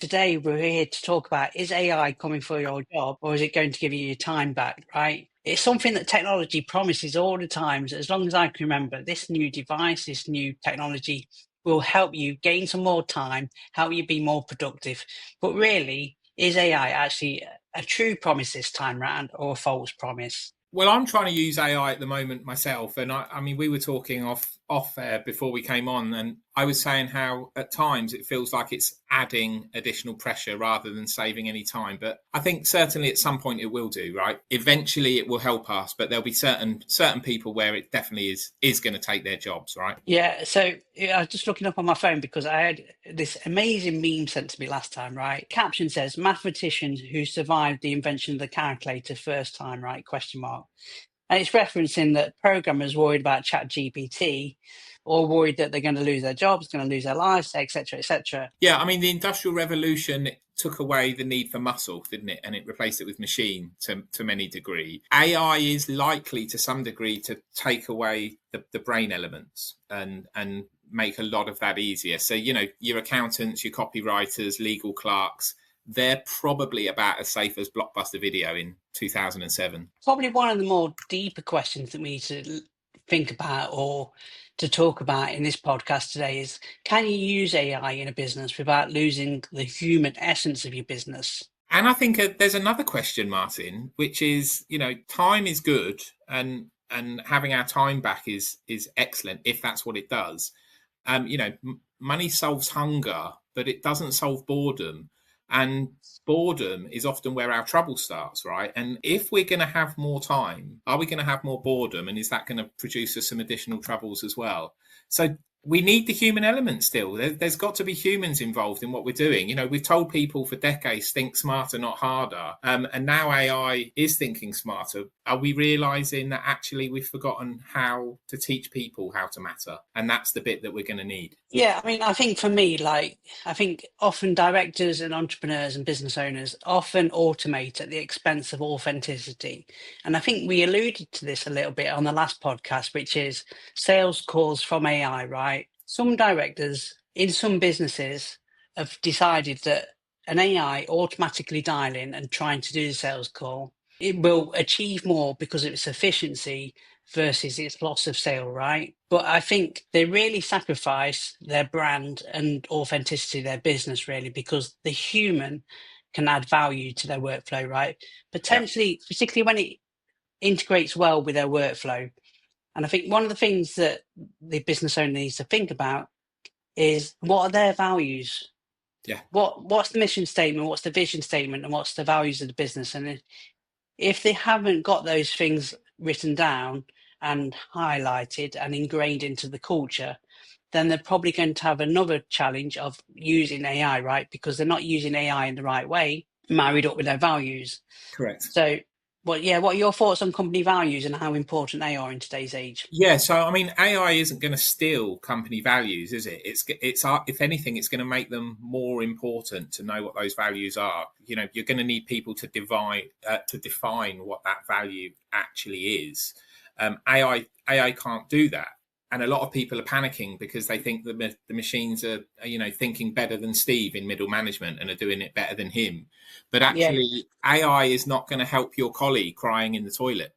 Today, we're here to talk about, is AI coming for your job or is it going to give you your time back, right? It's something that technology promises all the time. As long as I can remember, this new device, this new technology will help you gain some more time, help you be more productive. But really, is AI actually a true promise this time round or a false promise? Well, I'm trying to use AI at the moment myself, and I mean, we were talking off air before we came on, and I was saying how at times it feels like it's adding additional pressure rather than saving any time. But I think certainly at some point it will do, right? Eventually, it will help us, but there'll be certain people where it definitely is going to take their jobs, right? Yeah, so I was just looking up on my phone because I had this amazing meme sent to me last time, right? Caption says, mathematicians who survived the invention of the calculator first time, right? Question mark. And it's referencing that programmers worried about ChatGPT or worried that they're going to lose their jobs, going to lose their lives, etc., etc. Yeah, I mean, the Industrial Revolution took away the need for muscle, didn't it? And it replaced it with machine to many degree. AI is likely to some degree to take away the brain elements and make a lot of that easier. So, you know, your accountants, your copywriters, legal clerks, they're probably about as safe as Blockbuster Video in 2007. Probably one of the more deeper questions that we need to think about or to talk about in this podcast today is, can you use AI in a business without losing the human essence of your business? And I think there's another question, Martin, which is, you know, time is good and having our time back is excellent if that's what it does. You know, money solves hunger, but it doesn't solve boredom. And boredom is often where our trouble starts, right? And if we're going to have more time, are we going to have more boredom? And is that going to produce us some additional troubles as well? So we need the human element still. There's got to be humans involved in what we're doing. You know, we've told people for decades, think smarter, not harder. And now AI is thinking smarter. Are we realizing that actually we've forgotten how to teach people how to matter? And that's the bit that we're going to need. Yeah, I mean, I think for me, I think often directors and entrepreneurs and business owners often automate at the expense of authenticity. And I think we alluded to this a little bit on the last podcast, which is sales calls from AI, right? Some directors in some businesses have decided that an AI automatically dialing and trying to do the sales call, it will achieve more because of its efficiency versus its loss of sale, right? But I think they really sacrifice their brand and authenticity, their business, really, because the human can add value to their workflow, right? Yeah. Potentially, particularly when it integrates well with their workflow. And I think one of the things that the business owner needs to think about is, what are their values? Yeah. What's the mission statement? What's the vision statement? And what's the values of the business? And if they haven't got those things written down and highlighted and ingrained into the culture, then they're probably going to have another challenge of using AI, right? Because they're not using AI in the right way, married up with their values. Correct. So, what are your thoughts on company values and how important they are in today's age? Yeah, so I mean, AI isn't going to steal company values, is it? It's if anything, it's going to make them more important to know what those values are. You know, you're going to need people to define what that value actually is. AI can't do that, and a lot of people are panicking because they think the machines are, you know, thinking better than Steve in middle management and are doing it better than him. But Yeah, actually, AI is not going to help your colleague crying in the toilet.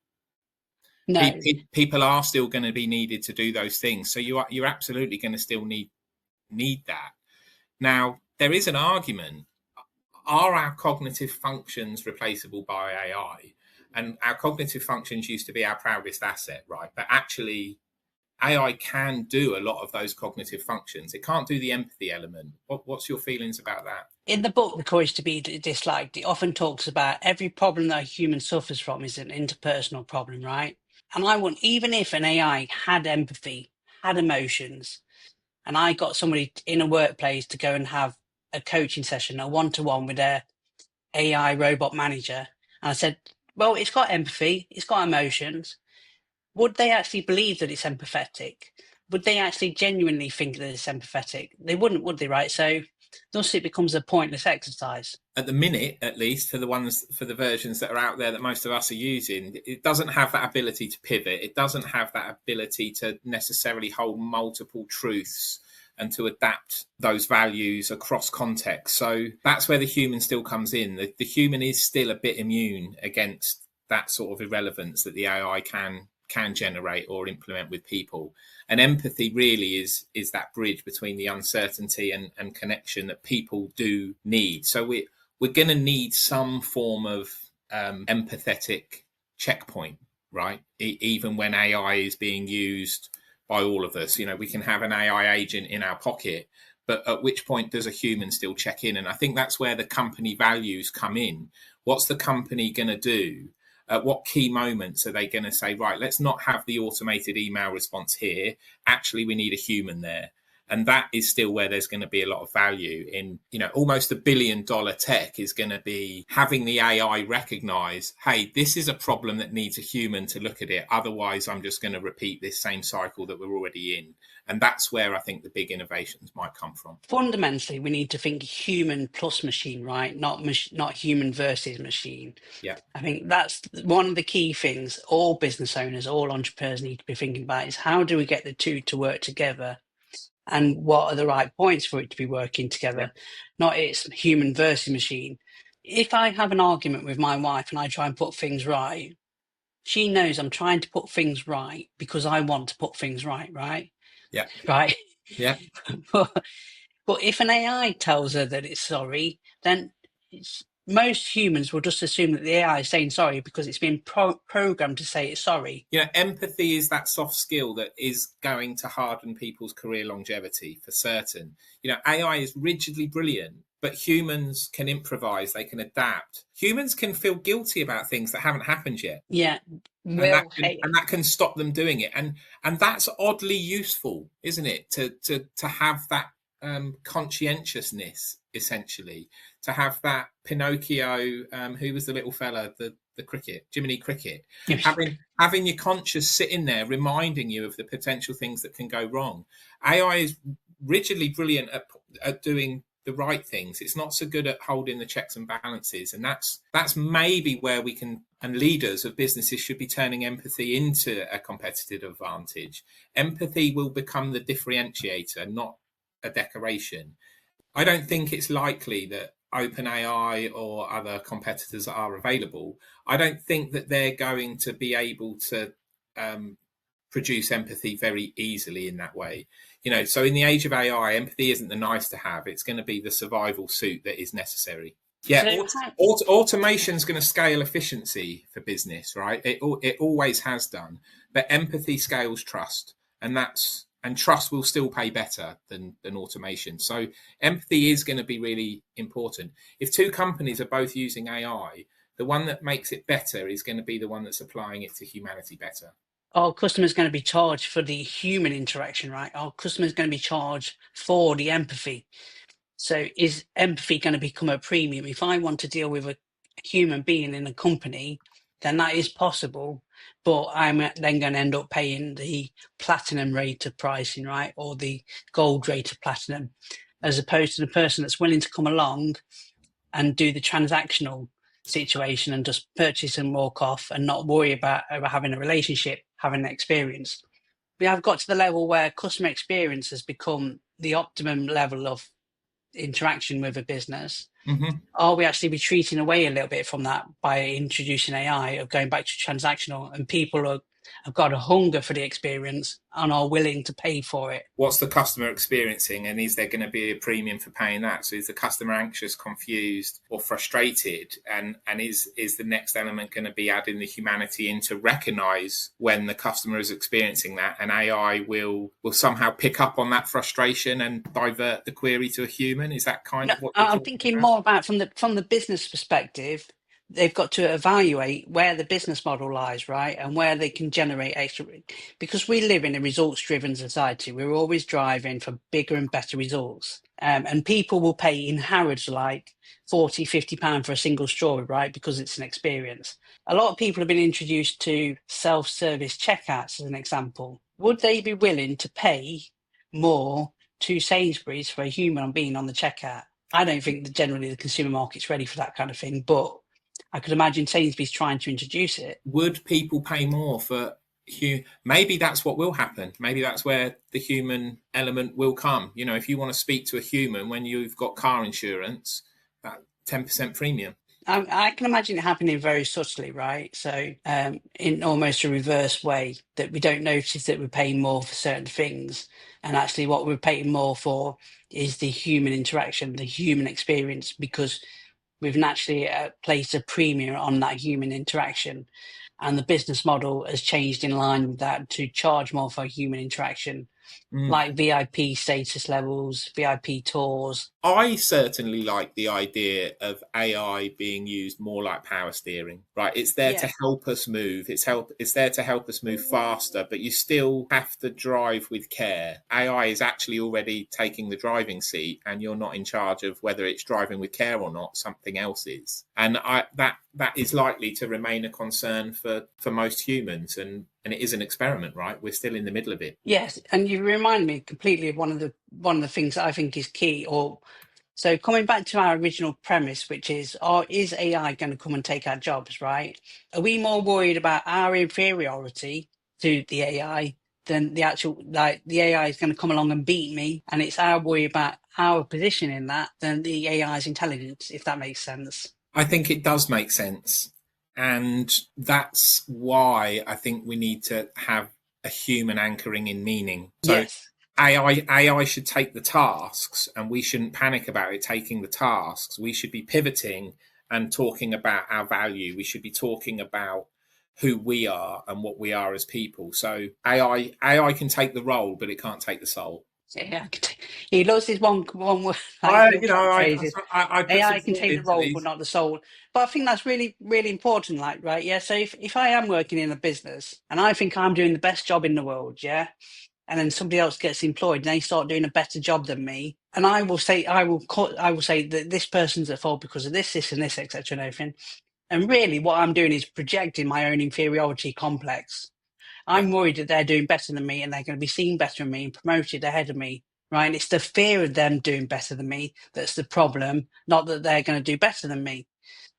no, People are still going to be needed to do those things, so you're absolutely going to still need that. Now, there is an argument: are our cognitive functions replaceable by AI? And our cognitive functions used to be our proudest asset, right? But actually, AI can do a lot of those cognitive functions. It can't do the empathy element. What's your feelings about that? in the book, The Courage to Be Disliked, it often talks about every problem that a human suffers from is an interpersonal problem, right? And I want, even if an AI had empathy, had emotions, and I got somebody in a workplace to go and have a coaching session, a one-to-one with their AI robot manager, and I said, well, it's got empathy, it's got emotions, would they actually believe that it's empathetic? Would they actually genuinely think that it's empathetic? They wouldn't, would they, right? So thus it becomes a pointless exercise. At the minute, at least, for the versions that are out there that most of us are using, it doesn't have that ability to pivot. It doesn't have that ability to necessarily hold multiple truths and to adapt those values across context. So that's where the human still comes in. The human is still a bit immune against that sort of irrelevance that the AI can generate or implement with people. And empathy really is that bridge between the uncertainty and connection that people do need. So we're going to need some form of empathetic checkpoint, right? Even when AI is being used by all of us, we can have an AI agent in our pocket, but at which point does a human still check in? And I think that's where the company values come in. What's the company going to do? At what key moments are they going to say, right, let's not have the automated email response here. Actually, we need a human there. And that is still where there's going to be a lot of value in, almost $1 billion tech is going to be having the AI recognize, hey, this is a problem that needs a human to look at it. Otherwise, I'm just going to repeat this same cycle that we're already in. And that's where I think the big innovations might come from. Fundamentally, we need to think human plus machine, right? Not human versus machine. Yeah. I think that's one of the key things all business owners, all entrepreneurs need to be thinking about is how do we get the two to work together? And what are the right points for it to be working together? Yeah. Not it's human versus machine. If I have an argument with my wife and I try and put things right, she knows I'm trying to put things right because I want to put things right, right? Yeah. Right. Yeah. But if an AI tells her that it's sorry, then most humans will just assume that the AI is saying sorry because it's been programmed to say it's sorry. Empathy is that soft skill that is going to harden people's career longevity for certain. AI is rigidly brilliant, but humans can improvise, they can adapt. Humans can feel guilty about things that haven't happened yet. Yeah. And that can stop them doing it. And that's oddly useful, isn't it? To have that conscientiousness, essentially, to have that Pinocchio, who was the little fella, the cricket, Jiminy Cricket, having your conscious sitting there reminding you of the potential things that can go wrong. AI is rigidly brilliant at doing the right things. It's not so good at holding the checks and balances. And that's maybe where we can, and leaders of businesses should be turning empathy into a competitive advantage. Empathy will become the differentiator, not a decoration. I don't think it's likely that OpenAI or other competitors that are available, I don't think that they're going to be able to produce empathy very easily in that way. So in the age of AI, empathy isn't the nice to have. It's going to be the survival suit that is necessary. Yeah, automation is going to scale efficiency for business, right? It always has done. But empathy scales trust, and trust will still pay better than automation. So empathy is going to be really important. If two companies are both using AI, the one that makes it better is going to be the one that's applying it to humanity better. Our customer's going to be charged for the human interaction, right? Our customer's going to be charged for the empathy. So is empathy going to become a premium? If I want to deal with a human being in a company, then that is possible. But I'm then going to end up paying the platinum rate of pricing, right? Or the gold rate of platinum, as opposed to the person that's willing to come along and do the transactional situation and just purchase and walk off and not worry about having a relationship, having an experience. We have got to the level where customer experience has become the optimum level of interaction with a business. Mm-hmm. Are we actually retreating away a little bit from that by introducing AI, of going back to transactional, and people have got a hunger for the experience and are willing to pay for it? What's the customer experiencing, and is there going to be a premium for paying that? So is the customer anxious, confused, or frustrated? And is the next element going to be adding the humanity in to recognize when the customer is experiencing that, and AI will somehow pick up on that frustration and divert the query to a human? Is that kind of what I'm thinking more about from the business perspective? They've got to evaluate where the business model lies, right? And where they can generate extra, because we live in a results driven society. We're always driving for bigger and better results. And people will pay in Harrods like 40, 50 pounds for a single strawberry, right? Because it's an experience. A lot of people have been introduced to self-service checkouts as an example. Would they be willing to pay more to Sainsbury's for a human being on the checkout? I don't think that generally the consumer market's ready for that kind of thing, but I could imagine Sainsbury's trying to introduce it. Would people pay more for maybe that's what will happen. Maybe that's where the human element will come. You know, if you want to speak to a human when you've got car insurance, that 10% premium. I can imagine it happening very subtly, right? So, in almost a reverse way, that we don't notice that we're paying more for certain things, and actually, what we're paying more for is the human interaction, the human experience, because we've naturally placed a premium on that human interaction, and the business model has changed in line with that to charge more for human interaction, Mm. like VIP status levels, VIP tours. I certainly like the idea of AI being used more like power steering, right? It's there to Yeah. help us move. It's there to help us move faster, but you still have to drive with care. AI is actually already taking the driving seat, and you're not in charge of whether it's driving with care or not. Something else is, and that is likely to remain a concern for most humans. And it is an experiment, right? We're still in the middle of it. Yes, and you remind me completely of one of the things that I think is key. Or so coming back to our original premise, which is AI going to come and take our jobs, right? Are we more worried about our inferiority to the AI than the actual, like the AI is going to come along and beat me, and it's our worry about our position in that than the AI's intelligence, if that makes sense? I think it does make sense. And that's why I think we need to have a human anchoring in meaning. So Yes. AI should take the tasks, and we shouldn't panic about it taking the tasks. We should be pivoting and talking about our value. We should be talking about who we are and what we are as people. So AI can take the role, but it can't take the soul. Yeah, he loves his one word, like I, little you know, catchphrases. I put some AI can thought take the into role, but these. not the soul. But I think that's really, really important. Like, right? Yeah. So if I am working in a business and I think I'm doing the best job in the world, yeah, and then somebody else gets employed and they start doing a better job than me, and I will say that this person's at fault because of this, and this, etc., and everything. And really, what I'm doing is projecting my own inferiority complex. Yeah. I'm worried that they're doing better than me and they're going to be seen better than me and promoted ahead of me. Right. And it's the fear of them doing better than me that's the problem, not that they're going to do better than me.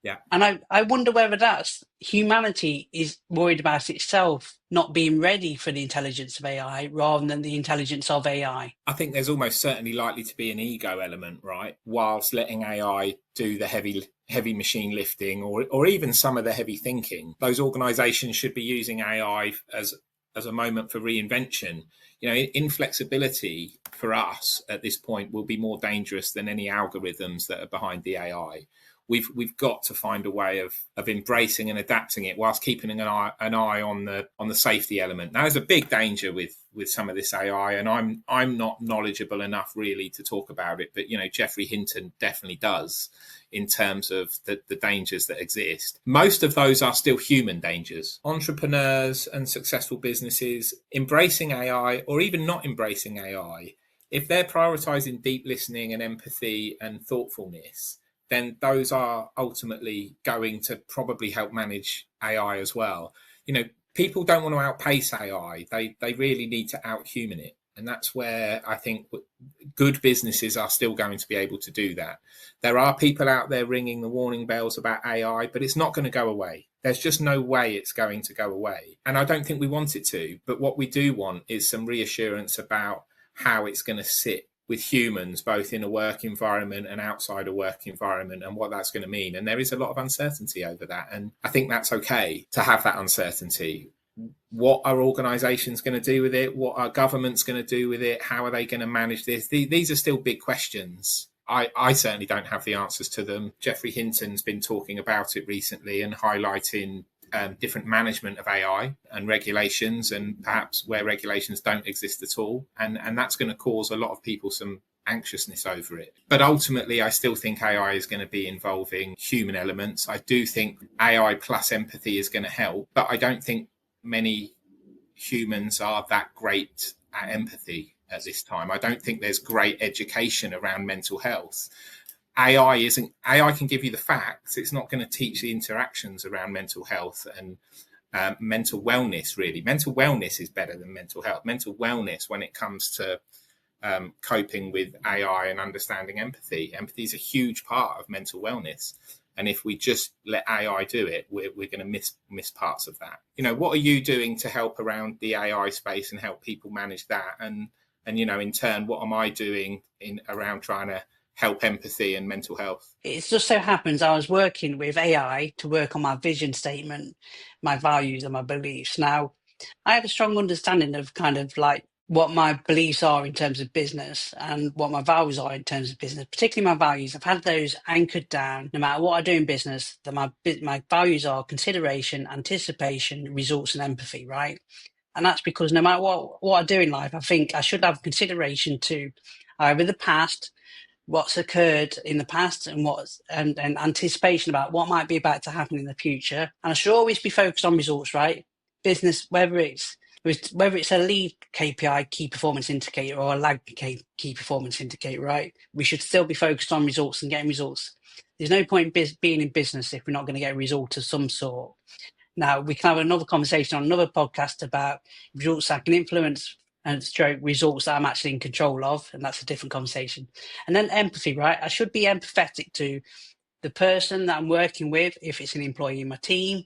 Yeah. And I wonder whether that's humanity is worried about itself not being ready for the intelligence of AI rather than the intelligence of AI. I think there's almost certainly likely to be an ego element, right? Whilst letting AI do the heavy machine lifting, or even some of the heavy thinking, those organizations should be using AI as a moment for reinvention. You know, inflexibility for us at this point will be more dangerous than any algorithms that are behind the AI. We've got to find a way of embracing and adapting it whilst keeping an eye on the safety element. Now, there's a big danger with some of this AI, and I'm not knowledgeable enough really to talk about it, but you know, Geoffrey Hinton definitely does in terms of the dangers that exist. Most of those are still human dangers. Entrepreneurs and successful businesses embracing AI, or even not embracing AI, if they're prioritizing deep listening and empathy and thoughtfulness, then those are ultimately going to probably help manage AI as well. You know, people don't want to outpace AI. They really need to outhuman it. And that's where I think good businesses are still going to be able to do that. There are people out there ringing the warning bells about AI, but it's not going to go away. There's just no way it's going to go away. And I don't think we want it to. But what we do want is some reassurance about how it's going to sit with humans, both in a work environment and outside a work environment, and what that's going to mean. And there is a lot of uncertainty over that. And I think that's okay to have that uncertainty. What are organizations going to do with it? What are governments going to do with it? How are they going to manage this? These are still big questions. I certainly don't have the answers to them. Geoffrey Hinton's been talking about it recently and highlighting different management of AI and regulations, and perhaps where regulations don't exist at all. And that's going to cause a lot of people some anxiousness over it. But ultimately, I still think AI is going to be involving human elements. I do think AI plus empathy is going to help, but I don't think many humans are that great at empathy at this time. I don't think there's great education around mental health. AI can give you the facts. It's not going to teach the interactions around mental health and mental wellness. Really, mental wellness is better than mental health. Mental wellness, when it comes to coping with AI and understanding empathy. Empathy is a huge part of mental wellness. And if we just let AI do it, we're going to miss parts of that. What are you doing to help around the AI space and help people manage that? And in turn, what am I doing around trying to help empathy and mental health? It just so happens I was working with AI to work on my vision statement, my values and my beliefs. Now, I have a strong understanding of kind of like what my beliefs are in terms of business and what my values are in terms of business, particularly my values. I've had those anchored down no matter what I do in business, that my values are consideration, anticipation, results and empathy, right? And that's because no matter what I do in life, I think I should have consideration to either the past, what's occurred in the past and anticipation about what might be about to happen in the future. And I should always be focused on results, right? Business, whether it's a lead KPI, key performance indicator, or a lag key performance indicator, right? We should still be focused on results and getting results. There's no point being in business if we're not going to get a result of some sort. Now, we can have another conversation on another podcast about results I can influence and stroke results that I'm actually in control of. And that's a different conversation. And then empathy, right? I should be empathetic to the person that I'm working with, if it's an employee in my team,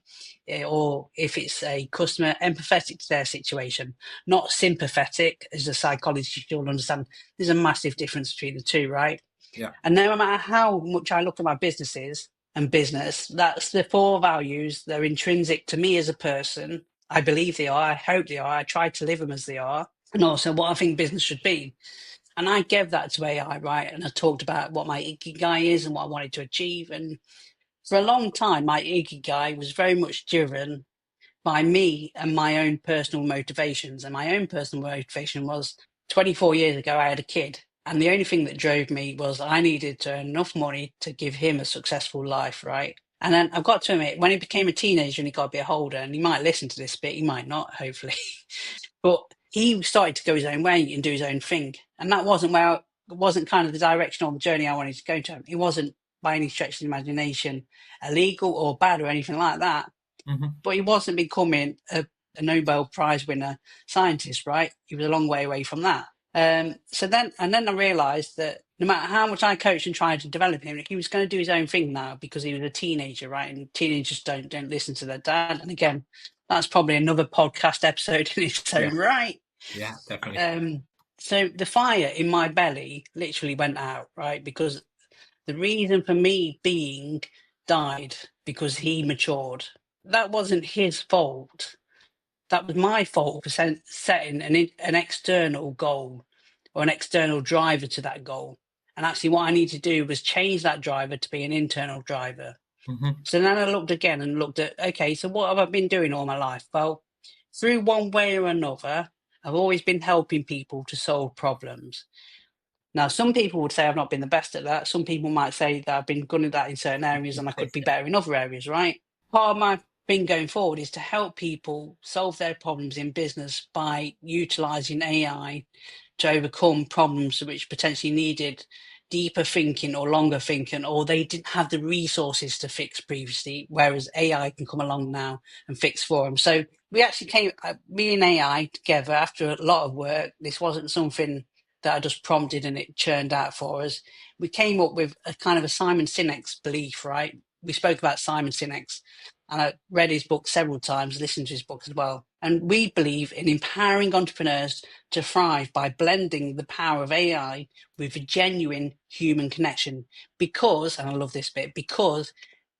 or if it's a customer, empathetic to their situation, not sympathetic. As a psychologist, you'll understand there's a massive difference between the two, right? Yeah. And no matter how much I look at my businesses and business, that's the 4 values. They're intrinsic to me as a person. I believe they are. I hope they are. I try to live them as they are. And also what I think business should be. And I gave that to AI, right? And I talked about what my ikigai is and what I wanted to achieve. And for a long time, my ikigai was very much driven by me and my own personal motivations. And my own personal motivation was 24 years ago, I had a kid. And the only thing that drove me was I needed to earn enough money to give him a successful life, right? And then I've got to admit, when he became a teenager and he got a bit older, and he might listen to this bit, he might not, hopefully, but he started to go his own way and do his own thing. And that wasn't kind of the direction or the journey I wanted to go to. It wasn't by any stretch of the imagination illegal or bad or anything like that. Mm-hmm. But he wasn't becoming a Nobel Prize winner scientist, right? He was a long way away from that. So then I realised that no matter how much I coached and tried to develop him, he was going to do his own thing now because he was a teenager, right? And teenagers don't listen to their dad. And again, that's probably another podcast episode in its own right. Yeah, definitely. So the fire in my belly literally went out, right? Because the reason for me being died because he matured. That wasn't his fault. That was my fault for setting an external goal or an external driver to that goal. And actually what I need to do was change that driver to be an internal driver. Mm-hmm. So then I looked again and looked at, okay, so what have I been doing all my life? Well, through one way or another, I've always been helping people to solve problems. Now, some people would say I've not been the best at that. Some people might say that I've been good at that in certain areas and I could be better in other areas, right? Part of my thing going forward is to help people solve their problems in business by utilising AI to overcome problems which potentially needed deeper thinking or longer thinking, or they didn't have the resources to fix previously, whereas AI can come along now and fix for them. So we actually came, me and AI together after a lot of work. This wasn't something that I just prompted and it churned out for us. We came up with a kind of a Simon Sinek's belief, right? We spoke about Simon Sinek's, and I read his book several times, listened to his book as well. And we believe in empowering entrepreneurs to thrive by blending the power of AI with a genuine human connection. Because, and I love this bit, because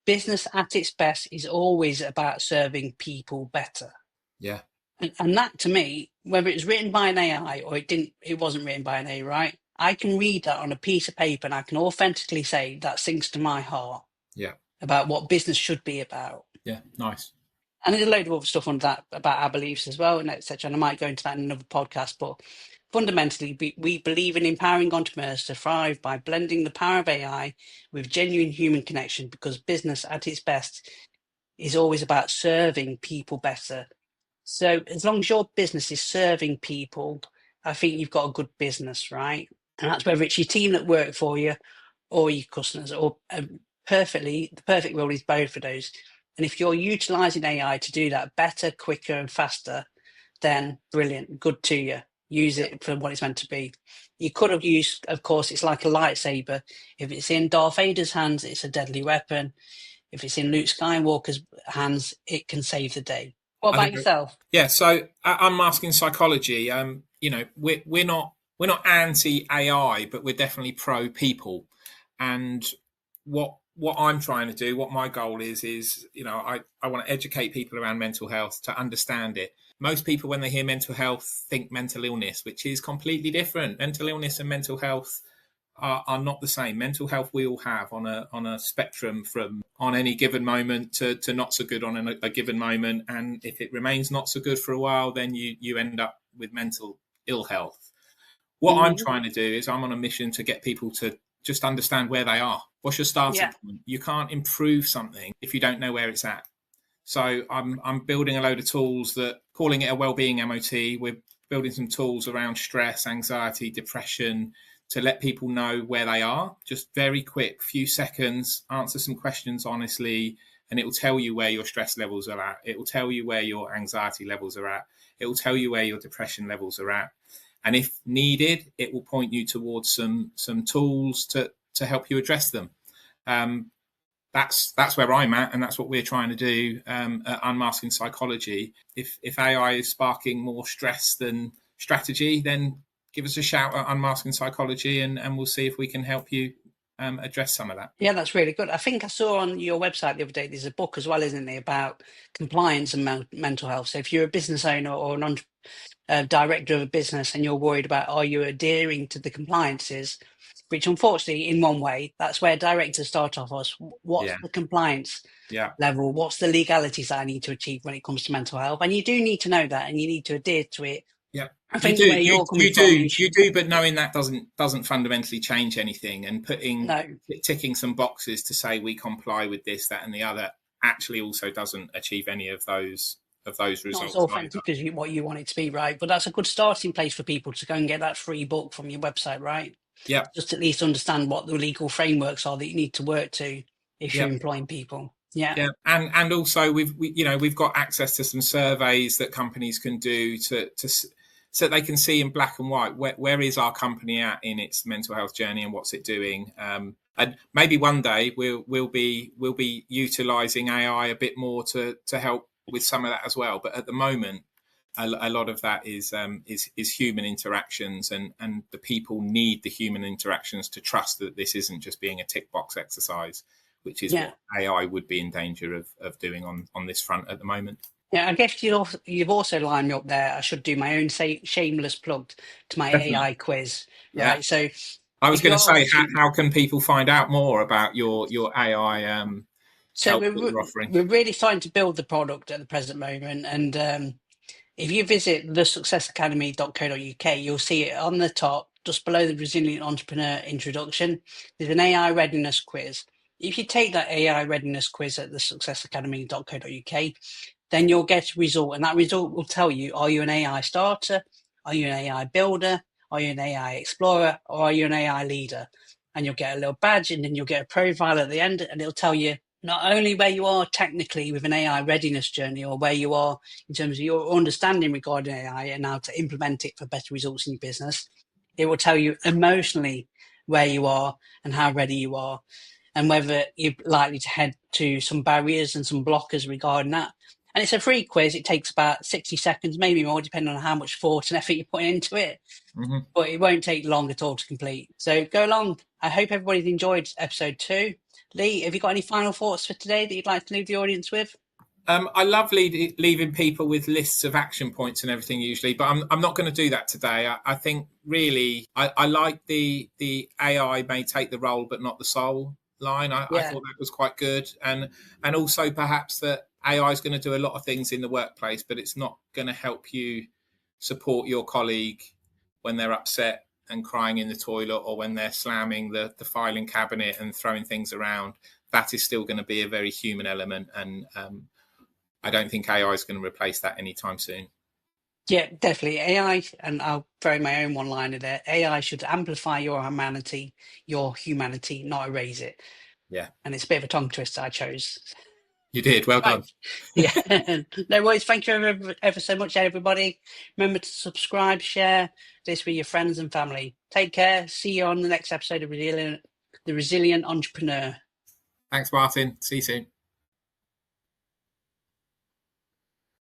business at its best is always about serving people better. Yeah. And that to me, whether it's written by an AI or it wasn't written by an AI, right? I can read that on a piece of paper and I can authentically say that sings to my heart. Yeah. About what business should be about. Yeah, nice. And there's a load of other stuff on that about our beliefs as well, and etc. And I might go into that in another podcast. But fundamentally, we believe in empowering entrepreneurs to thrive by blending the power of AI with genuine human connection, because business at its best is always about serving people better. So as long as your business is serving people, I think you've got a good business, right? And that's whether it's your team that work for you or your customers, or the perfect role is both of those. And if you're utilizing AI to do that better, quicker and faster, then brilliant, good to you. use it for what it's meant to be. You could have used, of course, it's like a lightsaber. If it's in Darth Vader's hands, it's a deadly weapon. If it's in Luke Skywalker's hands, it can save the day. What I about think, yourself? yeah. So unmasking psychology. You know, we're not anti AI, but we're definitely pro people. And what I'm trying to do, what my goal is you know, I want to educate people around mental health to understand it. Most people, when they hear mental health, think mental illness, which is completely different. Mental illness and mental health are not the same. Mental health we all have on a spectrum from on any given moment to not so good on a given moment. And if it remains not so good for a while, then you end up with mental ill health. What I'm Hmm. trying to do is I'm on a mission to get people to just understand where they are. What's your starting Yeah. point? You can't improve something if you don't know where it's at. So I'm building a load of tools that calling it a wellbeing MOT. We're building some tools around stress, anxiety, depression to let people know where they are. Just very quick, few seconds, answer some questions honestly, and it will tell you where your stress levels are at. It will tell you where your anxiety levels are at. It will tell you where your depression levels are at. And if needed, it will point you towards some tools to help you address them. Um, that's where I'm at, and that's what we're trying to do at Unmasking Psychology. If AI is sparking more stress than strategy, then give us a shout at Unmasking Psychology, and we'll see if we can help you address some of that. Yeah, that's really good. I think I saw on your website the other day, there's a book as well, isn't there, about compliance and mental health. So if you're a business owner or an director of a business and you're worried about are you adhering to the compliances, which unfortunately, in one way, that's where directors start off us. What's Yeah, the compliance yeah, level? What's the legalities that I need to achieve when it comes to mental health? And you do need to know that, and you need to adhere to it. yeah. I You think do, where you're coming from is you do, but knowing that doesn't fundamentally change anything, and putting no, ticking some boxes to say we comply with this, that, and the other actually also doesn't achieve any of those not as results either. authentic as what you want it to be, right? But that's a good starting place for people to go and get that free book from your website, right? Yep, Just at least understand what the legal frameworks are that you need to work to if you're yep. employing people. Yeah. Yeah, and also you know we've got access to some surveys that companies can do so they can see in black and white where is our company at in its mental health journey and what's it doing. And maybe one day we'll be utilizing AI a bit more to help with some of that as well. But at the moment, a lot of that is human interactions, and the people need the human interactions to trust that this isn't just being a tick box exercise, which is Yeah. what AI would be in danger of doing on this front at the moment. Yeah, I guess you've also lined me up there. I should do my own shameless plug to my Definitely. AI quiz, Yeah. right? So I was if going to you're say, watching, how can people find out more about your AI so help that you're offering? we're really starting to build the product at the present moment, and if you visit thesuccessacademy.co.uk, you'll see it on the top, just below the Resilient Entrepreneur introduction. There's an AI readiness quiz. If you take that AI readiness quiz at thesuccessacademy.co.uk, then you'll get a result, and that result will tell you, are you an AI starter? Are you an AI builder? Are you an AI explorer? Or are you an AI leader? And you'll get a little badge, and then you'll get a profile at the end, and it'll tell you not only where you are technically with an AI readiness journey, or where you are in terms of your understanding regarding AI and how to implement it for better results in your business. It will tell you emotionally where you are and how ready you are, and whether you're likely to head to some barriers and some blockers regarding that. And it's a free quiz. It takes about 60 seconds, maybe more, depending on how much thought and effort you're putting into it. Mm-hmm. But it won't take long at all to complete. So go along. I hope everybody's enjoyed episode 2. Lee, have you got any final thoughts for today that you'd like to leave the audience with? I love leaving people with lists of action points and everything usually, but I'm not going to do that today. I think really I like the AI may take the role but not the soul line. I Yeah. thought that was quite good, and also perhaps that AI is going to do a lot of things in the workplace, but it's not going to help you support your colleague when they're upset and crying in the toilet, or when they're slamming the filing cabinet and throwing things around. That is still going to be a very human element, and I don't think AI is going to replace that anytime soon. Yeah, definitely. AI, and I'll throw my own one liner there. AI should amplify your humanity, not erase it. Yeah, And it's a bit of a tongue twister I chose. You did. Well Right. done. Yeah. No worries. Thank you ever so much, everybody. Remember to subscribe, share this with your friends and family. Take care. See you on the next episode of The Resilient Entrepreneur. Thanks, Martin. See you soon.